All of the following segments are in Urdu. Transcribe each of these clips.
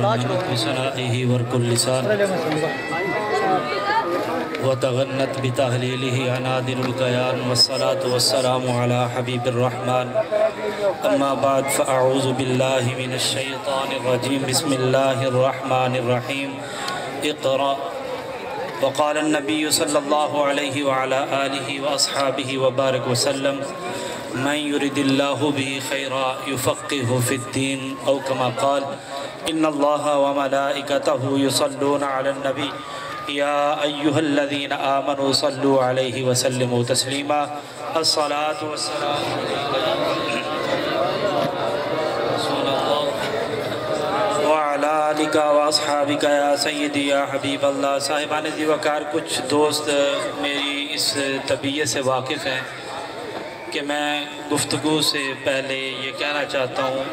بسنائه ورق اللسان وتغنت بتهليله عنادر الكيان والصلاة والسلام على حبيب الرحمن أما بعد فأعوذ بالله من الشيطان الرجيم بسم الله الرحمن الرحيم اقرأ وقال النبي صلى الله عليه وعلى آله وأصحابه وبارك وسلم من يرد الله به خيرا يفقه في الدين أو كما قال إن الله وملائكته يصلون على النبي يا أيها الذين آمنوا صلوا عليه وسلموا تسليما الصلاة والسلام وعلى آلك وأصحابك يا سيدي يا حبيب اللہ. صاحبان ذی وقار کچھ دوست میری اس طبیعت سے واقف ہیں کہ میں گفتگو سے پہلے یہ کہنا چاہتا ہوں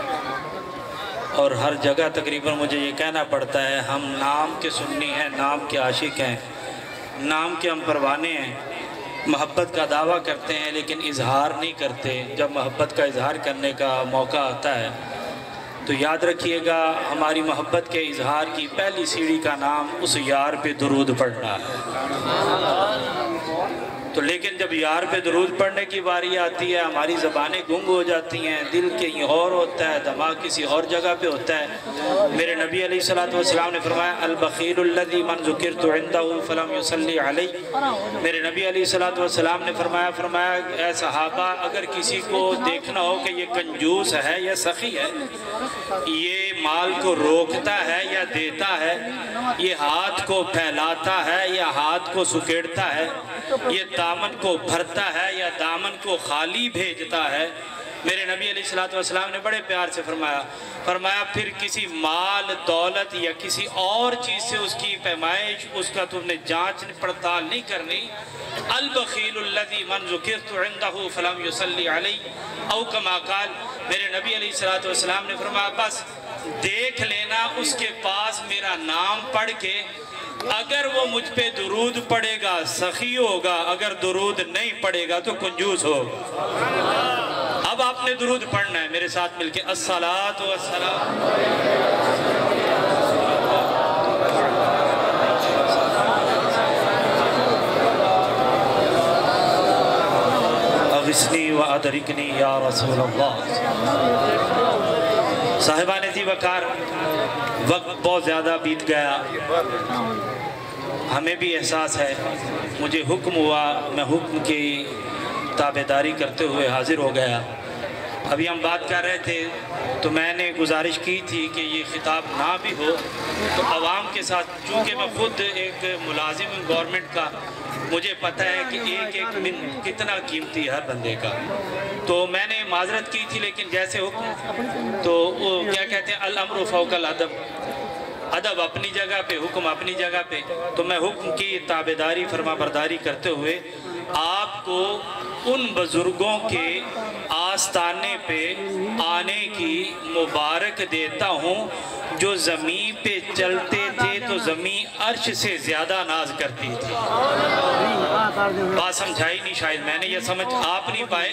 اور ہر جگہ تقریباً مجھے یہ کہنا پڑتا ہے ہم نام کے سنی ہیں، نام کے عاشق ہیں، نام کے ہم پروانے ہیں، محبت کا دعویٰ کرتے ہیں لیکن اظہار نہیں کرتے. جب محبت کا اظہار کرنے کا موقع آتا ہے تو یاد رکھیے گا ہماری محبت کے اظہار کی پہلی سیڑھی کا نام اس یار پہ درود پڑھنا ہے. تو لیکن جب یار پہ درود پڑھنے کی باری آتی ہے ہماری زبانیں گنگ ہو جاتی ہیں، دل کہیں اور ہوتا ہے، دماغ کسی اور جگہ پہ ہوتا ہے. میرے نبی علیہ السلام نے فرمایا البخیل الذی من ذکرت عنده فلم یصلی علی. میرے نبی علیہ السلام نے فرمایا اے صحابہ اگر کسی کو دیکھنا ہو کہ یہ کنجوس ہے یا سخی ہے، یہ مال کو روکتا ہے یا دیتا ہے، یہ ہاتھ کو پھیلاتا ہے یا ہاتھ کو سکیڑتا ہے، یہ دامن کو بھرتا ہے یا دامن کو خالی بھیجتا ہے، میرے نبی علیہ السلام نے بڑے پیار سے فرمایا پھر کسی مال دولت یا کسی اور چیز سے اس کی پیمائش اس کا تم نے جانچ پڑتال نہیں کرنی. البخیل الذی من ذکرت عنده فلم یصلی علی او کما قال. میرے نبی علیہ السلام نے فرمایا بس دیکھ لینا اس کے پاس میرا نام پڑھ کے اگر وہ مجھ پہ درود پڑھے گا سخی ہوگا، اگر درود نہیں پڑھے گا تو کنجوس ہوگا. اب آپ نے درود پڑھنا ہے میرے ساتھ مل کے الصلاۃ والسلام اغثنی وادرکنی یا رسول اللہ. صاحبان ذی وقار وقت بہت زیادہ بیت گیا، ہمیں بھی احساس ہے، مجھے حکم ہوا، میں حکم کی تابعداری کرتے ہوئے حاضر ہو گیا. ابھی ہم بات کر رہے تھے تو میں نے گزارش کی تھی کہ یہ خطاب نہ بھی ہو تو عوام کے ساتھ، چونکہ میں خود ایک ملازم ہوں گورنمنٹ کا، مجھے پتہ ہے کہ ایک ایک منٹ کتنا قیمتی ہے ہر بندے کا. تو میں نے معذرت کی تھی لیکن جیسے حکم تو وہ کیا کہتے ہیں الامر فوق الادب، ادب اپنی جگہ پہ، حکم اپنی جگہ پہ. تو میں حکم کی تابعداری فرما برداری کرتے ہوئے آپ کو ان بزرگوں کے آستانے پہ آنے کی مبارک دیتا ہوں جو زمین پہ چلتے تھے تو زمین عرش سے زیادہ ناز کرتی تھی. بات سمجھائی نہیں شاید میں نے، یہ سمجھ آپ نہیں پائے.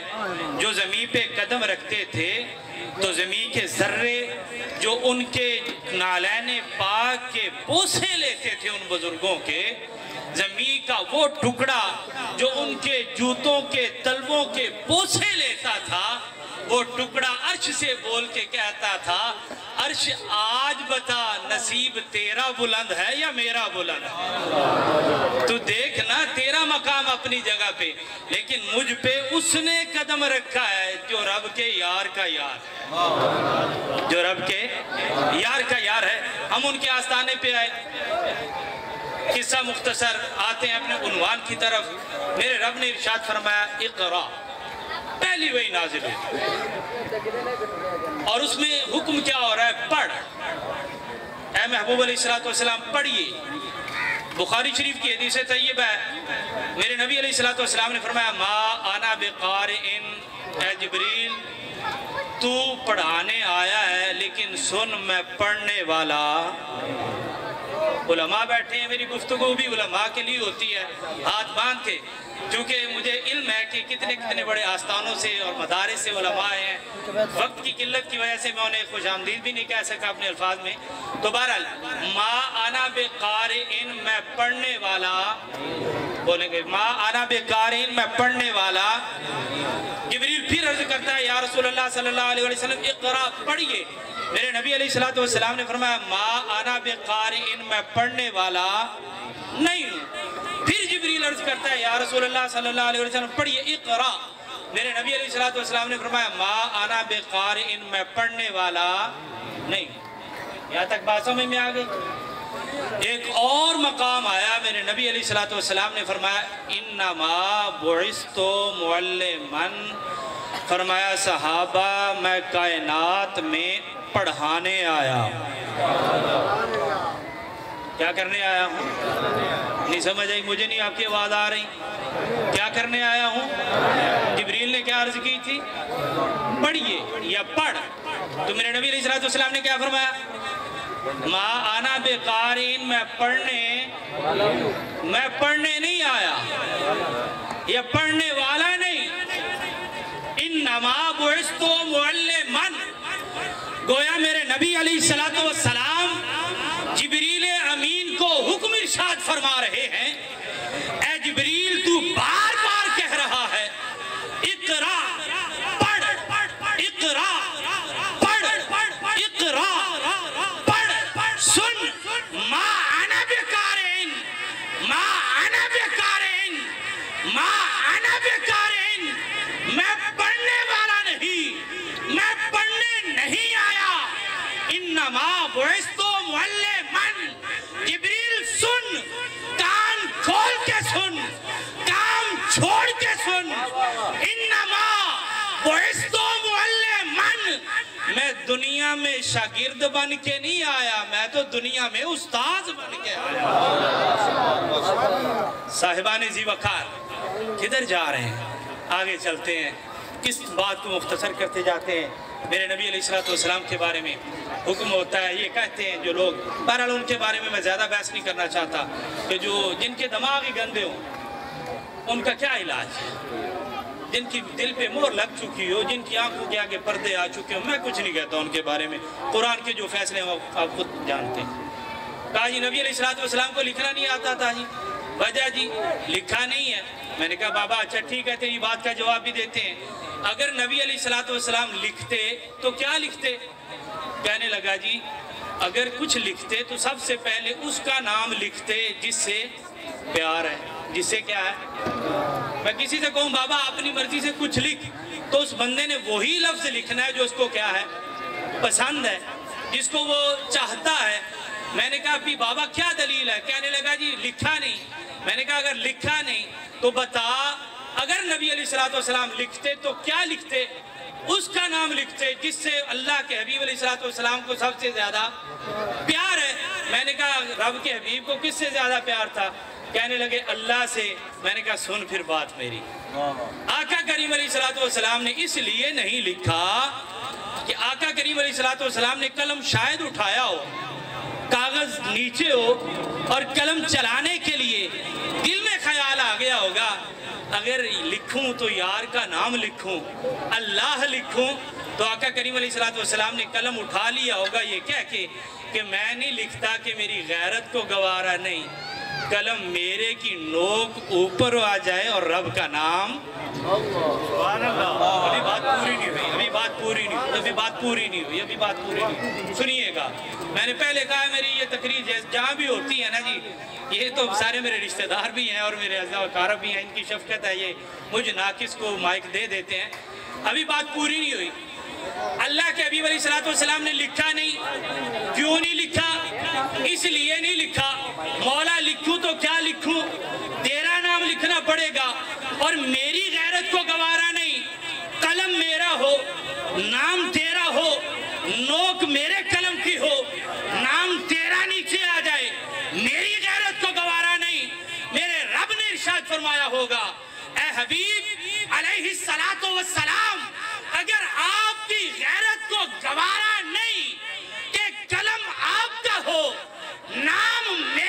جو زمین پہ قدم رکھتے تھے تو زمین کے ذرے جو ان کے نالین پاک کے بوسے لیتے تھے ان بزرگوں کے، زمین کا وہ ٹکڑا جو ان کے جوتوں کے تلووں کے بوسے لیتا تھا، وہ ٹکڑا عرش سے بول کے کہتا تھا عرش آج بتا نصیب تیرا بلند ہے یا میرا بلند ہے. تو دیکھنا تیرا مقام اپنی جگہ پہ لیکن مجھ پہ اس نے قدم رکھا ہے جو رب کے یار کا یار ہے، جو رب کے یار کا یار ہے. ہم ان کے آستانے پہ آئے، قصہ مختصر آتے ہیں اپنے عنوان کی طرف. میرے رب نے ارشاد فرمایا اقرا، پہلی وہی نازل ہوئی اور اس میں حکم کیا ہو رہا ہے پڑھ. اے محبوب علیہ السلام پڑھیے. بخاری شریف کی حدیث طیبہ ہے، میرے نبی علیہ السلام نے فرمایا ما انا بقارئن، اے جبریل تو پڑھانے آیا ہے لیکن سن میں پڑھنے والا علماء بیٹھے ہیں، میری گفتگو بھی علماء کے لیے ہوتی ہے، ہاتھ باندھ کے، کیونکہ مجھے علم ہے کہ کتنے کتنے بڑے آستانوں سے اور مدارس سے علماء ہیں۔ وقت کی قلت کی وجہ سے میں انہیں خوش آمدید بھی نہیں کہہ سکا اپنے الفاظ میں۔ تو بہرحال ما انا بقارئن، میں پڑھنے والا، بولیں گے ما انا بقارئن، میں پڑھنے والا۔ جبریل پھر عرض کرتا ہے یا رسول اللہ صلی اللہ علیہ وسلم اقرا، پڑھیے۔ میرے نبی علیہ السلام نے فرمایا ما انا بقارئن، میں پڑھنے والا نہیں ہوں۔ پھر جبریل عرض کرتا ہے یا رسول اللہ صلی اللہ علیہ وسلم پڑھیے اقرا۔ میرے نبی علیہ السلام نے فرمایا ما انا بقارئن، میں پڑھنے والا نہیں ہوں۔ یہاں تک بات سمجھ میں آ گئی۔ ایک اور مقام آیا، میرے نبی علیہ السلام نے فرمایا انما بعثت معلما، فرمایا صحابہ میں کائنات میں پڑھانے آیا۔ کیا کرنے آیا ہوں؟ نہیں سمجھ آئی؟ مجھے نہیں، آپ کی آواز آ رہی؟ کیا کرنے آیا ہوں؟ جبریل نے کیا عرض کی تھی؟ پڑھیے یا پڑھ۔ تو میرے نبی علیہ السلام نے کیا فرمایا؟ ما انا بقارئن، میں پڑھنے نہیں آیا، یا پڑھنے والا نہیں۔ انما بعثت معلما، گویا میرے نبی علیہ السلام جبریل امین کو حکم ارشاد فرما رہے ہیں، اے جبریل تو بار بار کہہ رہا ہے اقرا، پڑھ، اقرا، پڑھ، اقرا، پڑھ، سن، ما انا بقارئن، ما انا بقارئن، ما انا بقارئن، میں پڑھنے والا نہیں، میں پڑھنے نہیں آیا۔ انما بعثت معلما، جبریل سن، کان کھول کے سن، کام چھوڑ کے سن۔ انما بعثت معلما، میں دنیا میں شاگرد بن کے نہیں آیا، میں تو دنیا میں استاد بن کے آیا۔ صاحبان ذی وقار کدھر جا رہے ہیں؟ آگے چلتے ہیں، کس بات کو مختصر کرتے جاتے ہیں۔ میرے نبی علیہ السلام کے بارے میں حکم ہوتا ہے، یہ کہتے ہیں جو لوگ، بہرحال ان کے بارے میں زیادہ بحث نہیں کرنا چاہتا، کہ جن کے دماغ ہی گندے ہوں ان کا کیا علاج ہے، جن کی دل پہ مہر لگ چکی ہو، جن کی آنکھوں کے آگے پردے آ چکے ہو، میں کچھ نہیں کہتا ان کے بارے میں، قرآن کے جو فیصلے ہیں آپ خود جانتے ہیں۔ کہا جی نبی علیہ السلام کو لکھنا نہیں آتا تھا جی، وجہ جی لکھا نہیں ہے۔ میں نے کہا بابا اچھا ٹھیک ہے، تیری بات کا جواب بھی دیتے ہیں، اگر نبی علیہ السلام لکھتے تو کیا لکھتے؟ کہنے لگا جی اگر کچھ لکھتے تو سب سے پہلے اس کا نام لکھتے جس سے پیار ہے، جس سے کیا ہے۔ میں کسی سے کہوں بابا اپنی مرضی سے کچھ لکھ، تو اس بندے نے وہی لفظ لکھنا ہے جو اس کو کیا ہے، پسند ہے، جس کو وہ چاہتا ہے۔ میں نے کہا بھی بابا کیا دلیل ہے؟ کہنے لگا جی لکھا نہیں۔ میں نے کہا اگر لکھا نہیں تو بتا، اگر نبی علیہ السلام لکھتے تو کیا لکھتے؟ اس کا نام لکھتے جس سے اللہ کے حبیب علیہ السلام کو سب سے زیادہ پیار ہے۔ میں نے کہا رب کے حبیب کو کس سے زیادہ پیار تھا؟ کہنے لگے اللہ سے۔ میں نے کہا سن پھر بات میری، آقا کریم علیہ السلام نے اس لیے نہیں لکھا کہ آقا کریم علیہ السلام نے قلم شاید اٹھایا ہو، کاغذ نیچے ہو، اور قلم چلانے کے لیے دل میں خیال آ گیا ہوگا اگر لکھوں تو یار کا نام لکھوں، اللہ لکھوں، تو آقا کریم علیہ السلام نے قلم اٹھا لیا ہوگا یہ کہہ کے کہ میں نہیں لکھتا کہ میری غیرت کو گوارا نہیں، قلم میرے کی نوک اوپر آ جائے اور رب کا نام۔ ابھی بات پوری نہیں ہوئی، ابھی بات پوری نہیں ہوئی، ابھی بات پوری نہیں ہوئی، ابھی بات پوری نہیں ہوئی، سنیے گا۔ میں نے پہلے کہا میری یہ تقریر جہاں بھی ہوتی ہے نا جی، یہ تو سارے میرے رشتہ دار بھی ہیں اور میرے اعزاء و اقارب بھی ہیں، ان کی شفقت ہے، یہ مجھ ناقص کو مائک دے دیتے ہیں۔ ابھی بات پوری نہیں ہوئی۔ اللہ کے حبیب علیہ السلام نے لکھا نہیں، کیوں نہیں لکھا؟ اس لیے نہیں لکھا مولا لکھوں تو کیا لکھوں، تیرا نام لکھنا پڑے گا، اور میری غیرت کو گوارا نہیں، قلم میرا ہو، نام تیرا ہو، نوک میرے قلم کی ہو، نام تیرا نیچے آ جائے، میری غیرت کو گوارا نہیں۔ میرے رب نے ارشاد فرمایا ہوگا اے حبیب علیہ السلام، اگر آپ کی غیرت کو گوارا نہیں کہ قلم آپ کا ہو، نام میرا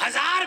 1000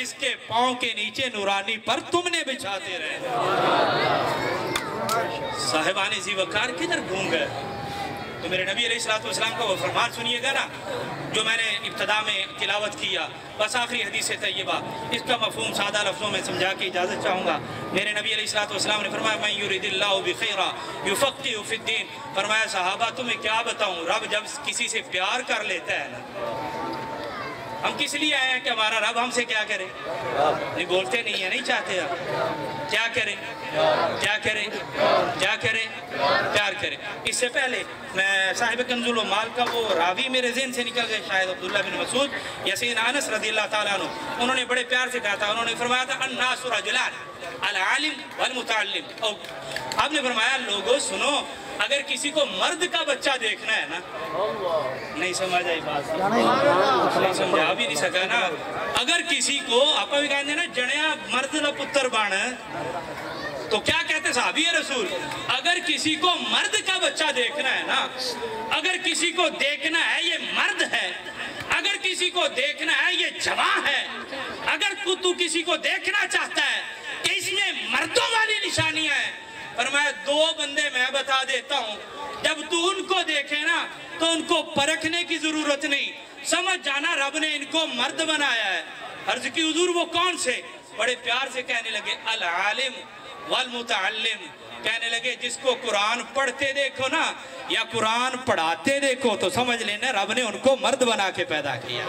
اس کے پاؤں کے نیچے نورانی پر تم نے بچھاتے رہے۔ صاحبان ذی وقار کدھر گھوم گئے؟ تو میرے نبی علیہ السلام کا وہ فرمان سنیے گا نا جو میں نے ابتدا میں تلاوت کیا، بس آخری حدیث طیبہ، اس کا مفہوم سادہ لفظوں میں سمجھا کے اجازت چاہوں گا۔ میرے نبی علیہ السلام نے فرمایا من یرید اللہ بخیرا یفقہہ فی الدین، فرمایا صحابہ تمہیں کیا بتاؤں، رب جب کسی سے پیار کر لیتا ہے نا، ہم کس لیے آئے ہیں کہ ہمارا رب ہم سے کیا کرے؟ نہیں بولتے نہیں ہیں، نہیں چاہتے آپ کیا کریں، کیا کریں، کیا کریں، پیار کریں۔ اس سے پہلے میں صاحب کنز المال کا وہ راوی میرے ذہن سے نکل گئے، شاید عبداللہ بن مسعود یا سیدنا انس رضی اللہ تعالیٰ عنہ، انہوں نے بڑے پیار سے کہا تھا، انہوں نے فرمایا تھا الناس رجلان العالم والمتعلم۔ آپ نے فرمایا لوگوں سنو، اگر کسی کو مرد کا بچہ دیکھنا ہے نا، نہیں سمجھ آئی بات، نہیں سمجھا بھی نہیں سکا نا، اگر کسی کو آپ بھی کہتے ہیں نا جنیا مرد کا پتر بان، تو کیا کہتے صحابی رسول، اگر کسی کو مرد کا بچہ دیکھنا ہے نا، اگر کسی کو دیکھنا ہے یہ مرد ہے، اگر کسی کو دیکھنا ہے یہ جوان ہے، اگر تو کسی کو دیکھنا چاہتا ہے کہ اس میں مردوں والی نشانیاں ہیں، فرمایا دو بندے میں بتا دیتا ہوں، جب تو ان کو دیکھے نا تو ان کو پرکھنے کی ضرورت نہیں، سمجھ جانا رب نے ان کو مرد بنایا ہے۔ عرض کی حضور وہ کون سے؟ بڑے پیار سے کہنے لگے العالم والمتعلم، کہنے لگے جس کو قرآن پڑھتے دیکھو نا یا قرآن پڑھاتے دیکھو تو سمجھ لینا رب نے ان کو مرد بنا کے پیدا کیا۔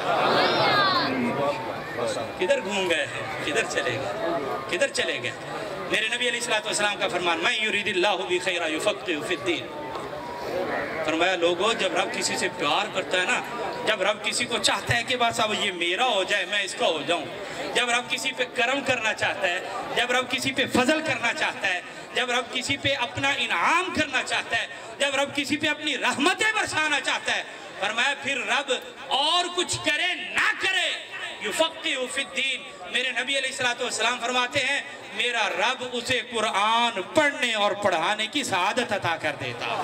کدھر گھوم گئے ہیں، کدھر چلے گئے، کدھر چلے گئے؟ میرے نبی علیہ السلام کا فرمان من یرید اللہ بخیرا یفقہہ فی الدین، فرمایا لوگوں جب رب کسی سے پیار کرتا ہے نا، جب رب کسی کو چاہتا ہے کہ بس اب یہ میرا ہو جائے میں اس کا ہو جاؤں، جب رب کسی پہ کرم کرنا چاہتا ہے، جب رب کسی پہ فضل کرنا چاہتا ہے، جب رب کسی پہ اپنا انعام کرنا چاہتا ہے، جب رب کسی پہ اپنی رحمتیں برسانا چاہتا ہے، فرمایا پھر رب اور کچھ کرے نہ کرے یفقہہ فی الدین، میرے نبی علیہ السلام فرماتے ہیں میرا رب اسے قرآن پڑھنے اور پڑھانے کی سعادت عطا کر دیتا۔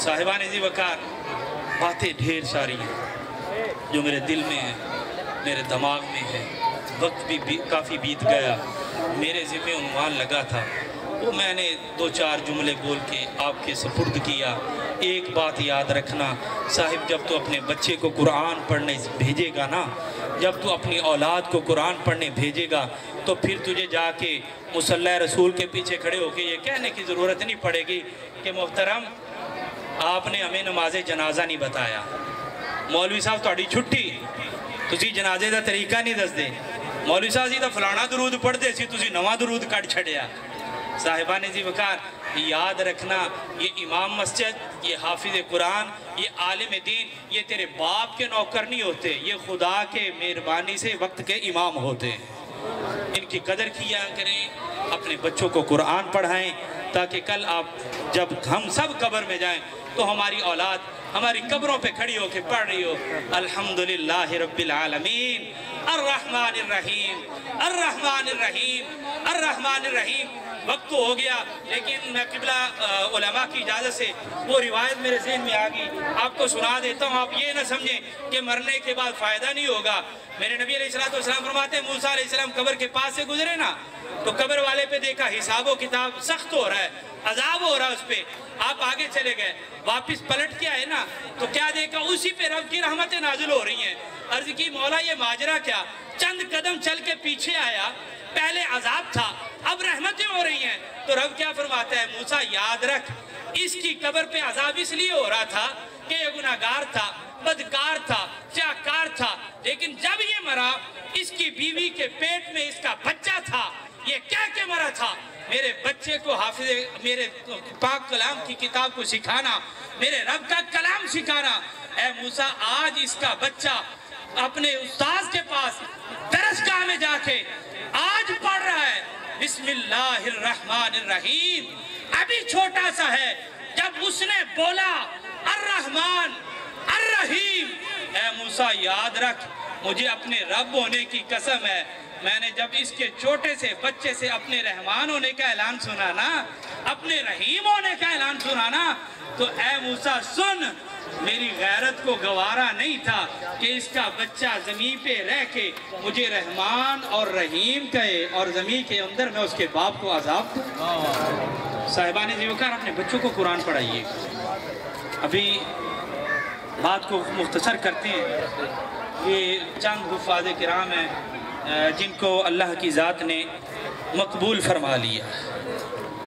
صاحبان ذی وقار باتیں ڈھیر ساری ہیں جو میرے دل میں ہیں، میرے دماغ میں ہے، وقت بھی کافی بیت گیا، میرے ذمہ عنوان لگا تھا وہ میں نے دو چار جملے بول کے آپ کے سپرد کیا۔ ایک بات یاد رکھنا صاحب، جب تو اپنے بچے کو قرآن پڑھنے بھیجے گا نا، جب تو اپنی اولاد کو قرآن پڑھنے بھیجے گا تو پھر تجھے جا کے مصلی رسول کے پیچھے کھڑے ہو کے یہ کہنے کی ضرورت نہیں پڑے گی کہ محترم آپ نے ہمیں نماز جنازہ نہیں بتایا، مولوی صاحب تھوڑی چھٹی تسی جنازے دا طریقہ نہیں دس دے، مولوی صاحب جی دا فلانا درود پڑھ دے سی تسی نواں درود کٹ چھڑیا۔ صاحبان ذی وقار یاد رکھنا یہ امام مسجد، یہ حافظ قرآن، یہ عالم دین، یہ تیرے باپ کے نوکر نہیں ہوتے، یہ خدا کے مہربانی سے وقت کے امام ہوتے ہیں۔ ان کی قدر کیا کریں، اپنے بچوں کو قرآن پڑھائیں تاکہ کل آپ جب ہم سب قبر میں جائیں تو ہماری اولاد ہماری قبروں پہ کھڑی ہو کے پڑھ رہی ہو الحمدللہ رب العالمین الرحمن الرحیم الرحمن الرحیم الرحمن الرحیم۔ وقت تو ہو گیا لیکن میں قبلہ علماء کی اجازت سے وہ روایت میرے ذہن میں آ گئی، آپ کو سنا دیتا ہوں، آپ یہ نہ سمجھیں کہ مرنے کے بعد فائدہ نہیں ہوگا۔ میرے نبی علیہ السلام فرماتے ہیں موسیٰ علیہ السلام قبر کے پاس سے گزرے نا تو قبر والے پہ دیکھا حساب و کتاب سخت ہو رہا ہے، عذاب ہو رہا ہے اس پہ، آپ آگے چلے گئے، واپس پلٹ کے آئے نا تو کیا دیکھا اسی پہ رب کی رحمتیں نازل ہو رہی ہیں۔ عرض کی مولا یہ ماجرا کیا؟ چند قدم چل کے پیچھے آیا، پہلے عذاب تھا اب رحمتیں ہو رہی ہیں، تو رب کیا فرماتا ہے موسیٰ یاد رکھ اس کی قبر پہ عذاب اس لیے ہو رہا تھا کہ یہ گناہگار تھا، بدکار تھا، سیاہکار تھا، لیکن جب یہ مرا اس کی بیوی کے پیٹ میں اس کا بچہ تھا، یہ کہہ کے مرا تھا میرے بچے کو حافظ میرے پاک کلام کی کتاب کو سکھانا، میرے رب کا کلام سکھانا۔ اے موسیٰ آج اس کا بچہ اپنے استاذ کے پاس درسگاہ میں جا کے آج پڑھ رہا ہے بسم اللہ الرحمن الرحیم، ابھی چھوٹا سا ہے، جب اس نے بولا الرحمن الرحیم، اے موسیٰ یاد رکھ مجھے اپنے رب ہونے کی قسم ہے، میں نے جب اس کے چھوٹے سے بچے سے اپنے رحمان ہونے کا اعلان سنا نا، اپنے رحیم ہونے کا اعلان سنا نا، تو اے موسیٰ سن میری غیرت کو گوارا نہیں تھا کہ اس کا بچہ زمین پہ رہ کے مجھے رحمان اور رحیم کہے اور زمین کے اندر میں اس کے باپ کو عذاب دوں۔ صاحبان زیوکار اپنے بچوں کو قرآن پڑھائیے۔ ابھی بات کو مختصر کرتے ہیں۔ یہ چند حفاظ کرام ہیں جن کو اللہ کی ذات نے مقبول فرما لیا۔